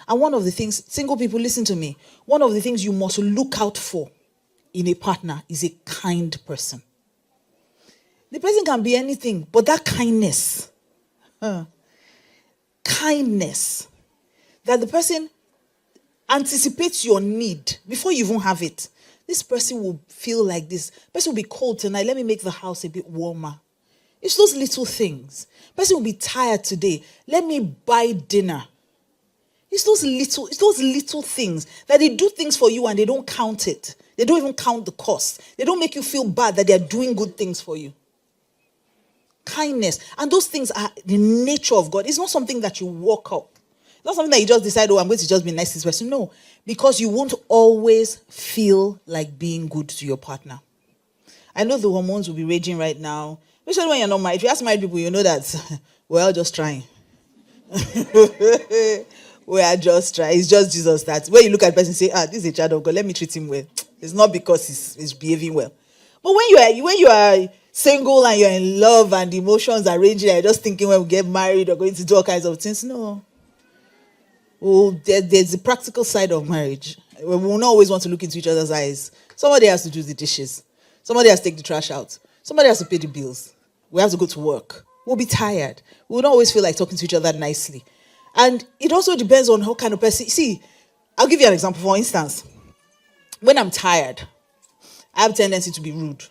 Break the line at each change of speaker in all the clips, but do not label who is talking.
And one of the things, single people, listen to me, one of the things you must look out for in a partner is a kind person. The person can be anything, but that kindness, kindness, that the person anticipates your need before you even have it. This person will feel like this. Person will be cold tonight. Let me make the house a bit warmer. It's those little things. Person will be tired today. Let me buy dinner. It's those little things that they do things for you and they don't count it. They don't even count the cost. They don't make you feel bad that they're doing good things for you. Kindness. And those things are the nature of God. It's not something that you walk up. It's not something that you just decide, I'm going to just be nice to this person. No. Because you won't always feel like being good to your partner. I know the hormones will be raging right now. Especially when you're not married. If you ask married people, you know that we're all just trying. We are just trying. It's just Jesus that when you look at the person and say, this is a child of God, let me treat him well. It's not because he's behaving well. But when you are single and you're in love and the emotions are raging, you're just thinking when we get married or going to do all kinds of things. No. Well, there's the practical side of marriage. We will not always want to look into each other's eyes. Somebody has to do the dishes. Somebody has to take the trash out. Somebody has to pay the bills. We have to go to work. We'll be tired. We will not always feel like talking to each other nicely. And it also depends on how kind of person. See, I'll give you an example. For instance, when I'm tired, I have a tendency to be rude.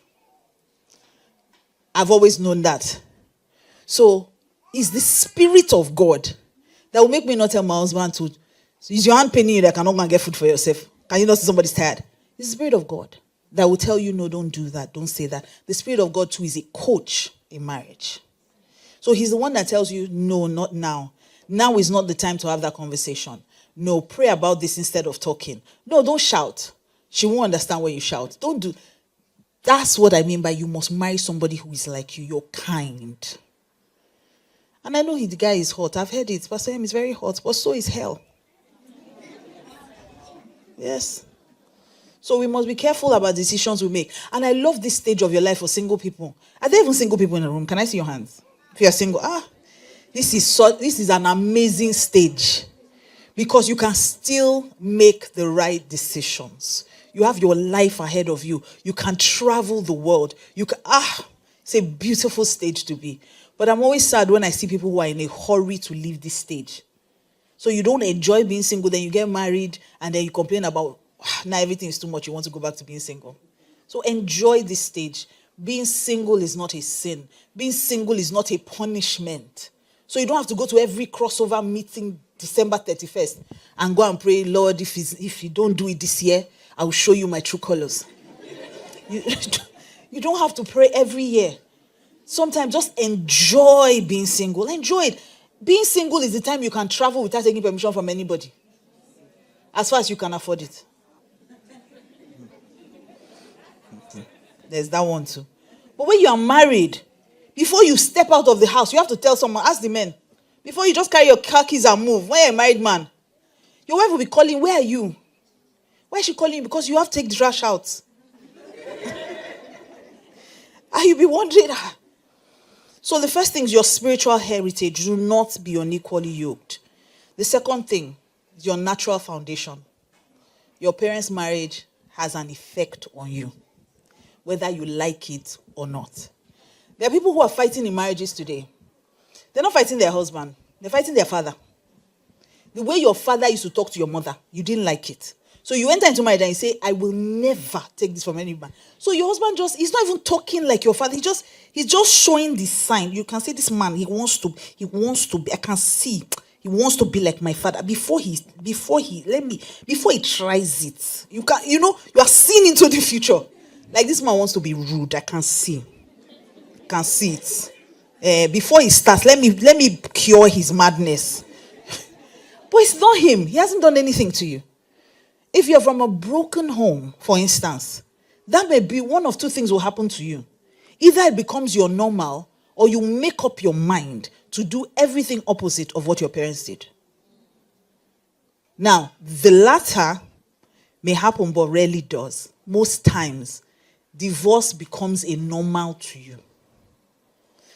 I've always known that. So, it's the Spirit of God that will make me not tell my husband to, is your hand paining you that cannot go and get food for yourself? Can you not see somebody's tired? It's the Spirit of God that will tell you, no, don't do that, don't say that. The Spirit of God too is a coach in marriage. So he's the one that tells you, no, not now. Now is not the time to have that conversation. No, pray about this instead of talking. No, don't shout. She won't understand when you shout. Don't do. That's what I mean by you must marry somebody who is like you. You're kind. And I know the guy is hot. I've heard it. Pastor M is very hot, but so is hell. Yes. So we must be careful about decisions we make. And I love this stage of your life for single people. Are there even single people in the room? Can I see your hands? If you're single, this is an amazing stage. Because you can still make the right decisions. You have your life ahead of you. You can travel the world. It's a beautiful stage to be. But I'm always sad when I see people who are in a hurry to leave this stage. So you don't enjoy being single, then you get married, and then you complain about, now everything is too much, you want to go back to being single. So enjoy this stage. Being single is not a sin. Being single is not a punishment. So you don't have to go to every crossover meeting December 31st and go and pray, Lord, if you don't do it this year, I will show you my true colors. You don't have to pray every year. Sometimes just enjoy being single. Enjoy it. Being single is the time you can travel without taking permission from anybody. As far as you can afford it. There's that one too. But when you are married, before you step out of the house, you have to tell someone, ask the men. Before you just carry your car keys and move, when you're a married man, your wife will be calling, where are you? Why is she calling you? Because you have to take the trash out. And you'll be wondering. So the first thing is your spiritual heritage. Do not be unequally yoked. The second thing is your natural foundation. Your parents' marriage has an effect on you, whether you like it or not. There are people who are fighting in marriages today. They're not fighting their husband. They're fighting their father. The way your father used to talk to your mother, you didn't like it. So you enter into marriage and you say, I will never take this from any man. So your husband he's not even talking like your father. He's just showing the sign. You can say this man, he wants to be, I can see, he wants to be like my father. Before he tries it, you are seeing into the future. Like this man wants to be rude, I can see. Can see it. Before he starts, let me cure his madness. But it's not him. He hasn't done anything to you. If you're from a broken home, for instance, that may be one of two things will happen to you. Either it becomes your normal, or you make up your mind to do everything opposite of what your parents did. Now, the latter may happen, but rarely does. Most times, divorce becomes a normal to you.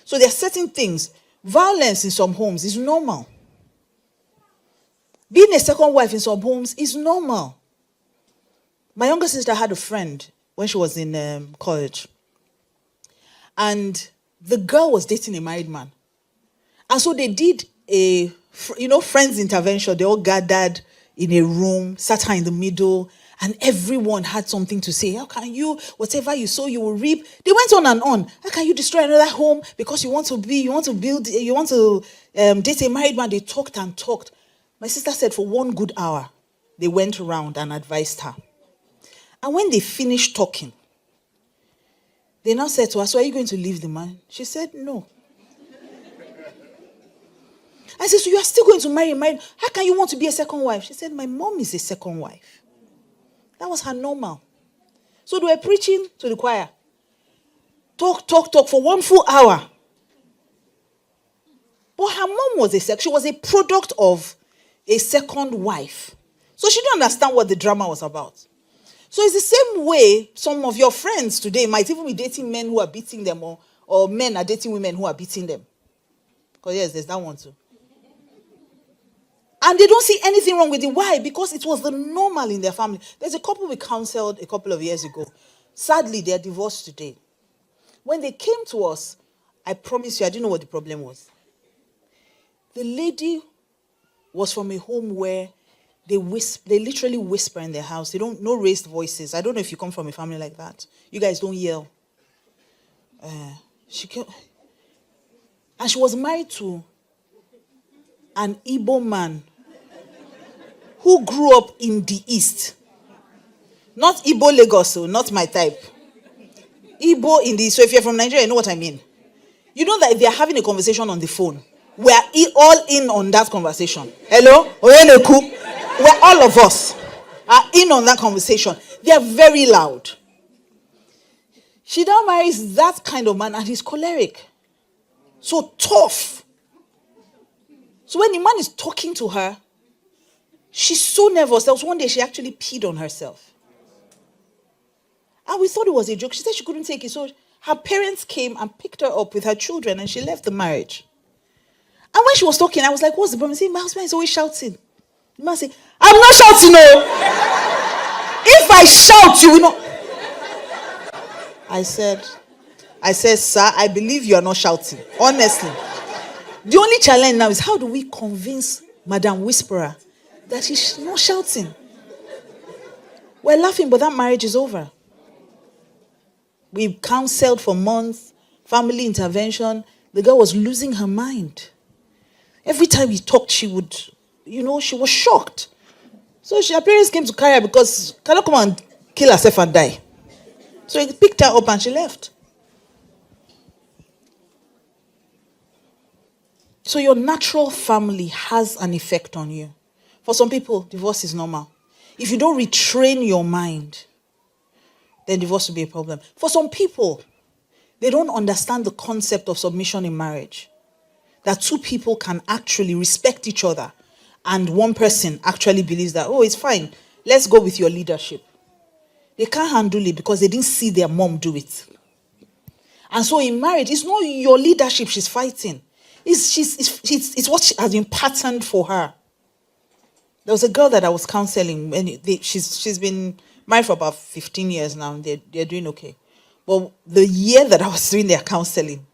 So there are certain things. Violence in some homes is normal. Being a second wife in some homes is normal. My younger sister had a friend when she was in college. And the girl was dating a married man. And so they did a, friends intervention. They all gathered in a room, sat her in the middle, and everyone had something to say. How can you, whatever you sow, you will reap? They went on and on. How can you destroy another home because you want to date a married man? They talked and talked. My sister said for 1 good hour, they went around and advised her. And when they finished talking, they now said to her, so are you going to leave the man? She said, no. I said, so you are still going to marry a married? How can you want to be a second wife? She said, my mom is a second wife. That was her normal. So they were preaching to the choir. Talk for 1 full hour. But her mom was she was a product of a second wife. So she didn't understand what the drama was about. So it's the same way some of your friends today might even be dating men who are beating them, or men are dating women who are beating them. Because yes, there's that one too. And they don't see anything wrong with it. Why? Because it was the normal in their family. There's a couple we counseled a couple of years ago. Sadly, they are divorced today. When they came to us, I promise you, I didn't know what the problem was. The lady was from a home where they literally whisper in their house. They don't, no raised voices. I don't know if you come from a family like that. You guys don't yell. And she was married to an Igbo man who grew up in the East. Not Igbo Lagos, so not my type. Igbo in the, so if you're from Nigeria, you know what I mean. You know that if they're having a conversation on the phone, we are all in on that conversation. Hello? Oyeneku? Where all of us are in on that conversation. They are very loud. She now marries that kind of man and he's choleric. So tough. So when the man is talking to her, she's so nervous. There was one day she actually peed on herself. And we thought it was a joke. She said she couldn't take it. So her parents came and picked her up with her children and she left the marriage. And when she was talking, I was like, what's the problem? She said, my husband is always shouting. The man said, I'm not shouting, no. If I shout, you will not. I said, sir, I believe you are not shouting. Honestly. The only challenge now is how do we convince Madam Whisperer that she's not shouting? We're laughing, but that marriage is over. We counseled for months, family intervention. The girl was losing her mind. Every time we talked, she would, she was shocked. So her parents came to carry her because cannot come and kill herself and die. So he picked her up and she left. So your natural family has an effect on you. For some people, divorce is normal. If you don't retrain your mind, then divorce will be a problem. For some people, they don't understand the concept of submission in marriage. That two people can actually respect each other and one person actually believes that, oh, it's fine, let's go with your leadership. They can't handle it because they didn't see their mom do it. And so in marriage, it's not your leadership she's fighting. It's what has been patterned for her. There was a girl that I was counseling, and she's been married for about 15 years now, and they're doing okay. But the year that I was doing their counseling,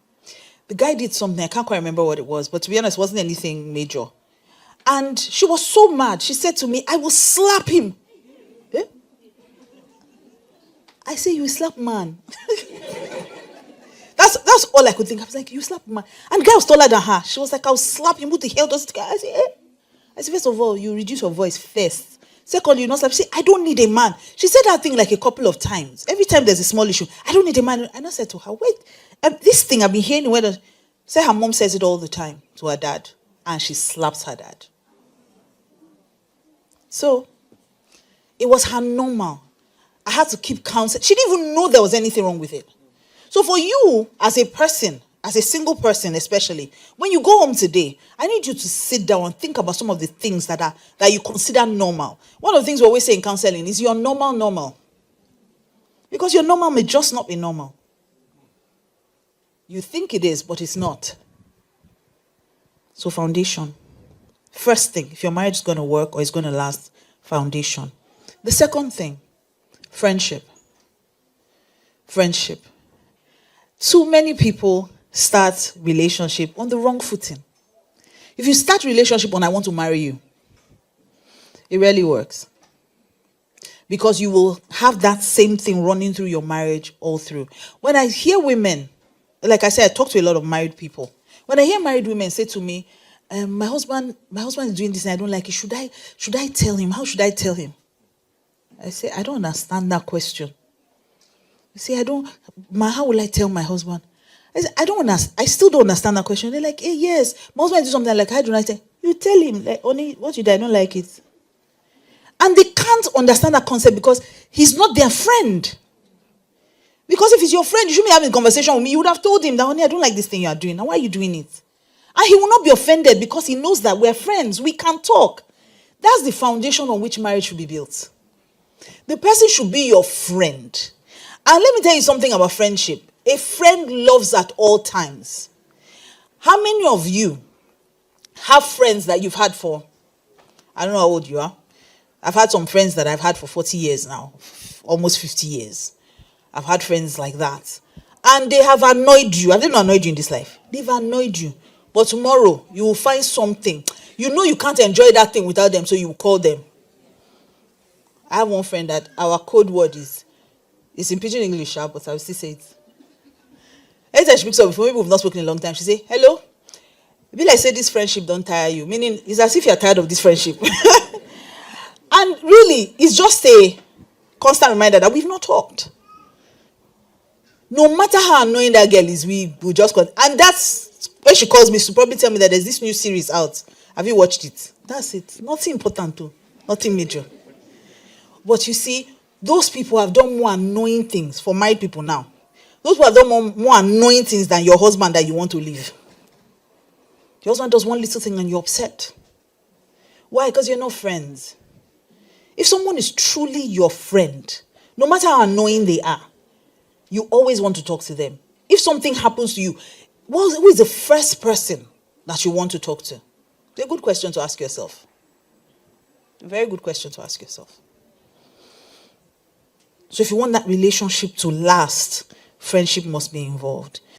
the guy did something, I can't quite remember what it was, but to be honest, it wasn't anything major. And she was so mad. She said to me, I will slap him. Eh? I say, you slap man. That's all I could think. I was like, you slap man. And the guy was taller than her. She was like, I'll slap him. What the hell does this guy? I say, eh? I said, first of all, you reduce your voice first. Second, you not slap. She said, I don't need a man. She said that thing like a couple of times. Every time there's a small issue, I don't need a man. And I said to her, wait, this thing I've been hearing whether say her mom says it all the time to her dad, and she slaps her dad. So it was her normal. I had to keep counseling. She didn't even know there was anything wrong with it. So for you, as a person, as a single person especially, when you go home today, I need you to sit down and think about some of the things that you consider normal. One of the things we always say in counseling is your normal. Because your normal may just not be normal. You think it is, but it's not. So foundation. First thing, if your marriage is going to work or it's going to last, foundation. The second thing, friendship. Friendship. Too many people start relationship on the wrong footing. If you start relationship on I want to marry you, it rarely works. Because you will have that same thing running through your marriage all through. When I hear women, like I said, I talk to a lot of married people. When I hear married women say to me, my husband is doing this and I don't like it. Should I tell him? How should I tell him? I say, I don't understand that question. You say, how will I tell my husband? I say, I still don't understand that question. They're like, hey, yes, my husband do something. I'm like, how do I say? You tell him, like, only what you do, I don't like it. And they can't understand that concept because he's not their friend. Because if he's your friend, you shouldn't be having a conversation with me. You would have told him that, honey, I don't like this thing you are doing. Now, why are you doing it? And he will not be offended because he knows that we're friends. We can talk. That's the foundation on which marriage should be built. The person should be your friend. And let me tell you something about friendship. A friend loves at all times. How many of you have friends that you've had for, I don't know how old you are. I've had some friends that I've had for 40 years now, almost 50 years. I've had friends like that. And they have annoyed you. Have they not annoyed you in this life? They've annoyed you. But tomorrow, you will find something. You know you can't enjoy that thing without them, so you will call them. I have one friend that our code word is, it's in pidgin English, but I will still say it. Anytime she picks up, before maybe we've not spoken in a long time, she say, hello? Be like, say this friendship don't tire you. Meaning, it's as if you're tired of this friendship. And really, it's just a constant reminder that we've not talked. No matter how annoying that girl is, we will just call. And that's when she calls me, she'll probably tell me that there's this new series out. Have you watched it? That's it. Nothing important too. Nothing major. But you see, those people have done more annoying things for married people now. Those people have done more annoying things than your husband that you want to leave. Your husband does one little thing and you're upset. Why? Because you're not friends. If someone is truly your friend, no matter how annoying they are, you always want to talk to them. If something happens to you, who is the first person that you want to talk to? It's a good question to ask yourself. A very good question to ask yourself. So if you want that relationship to last, friendship must be involved.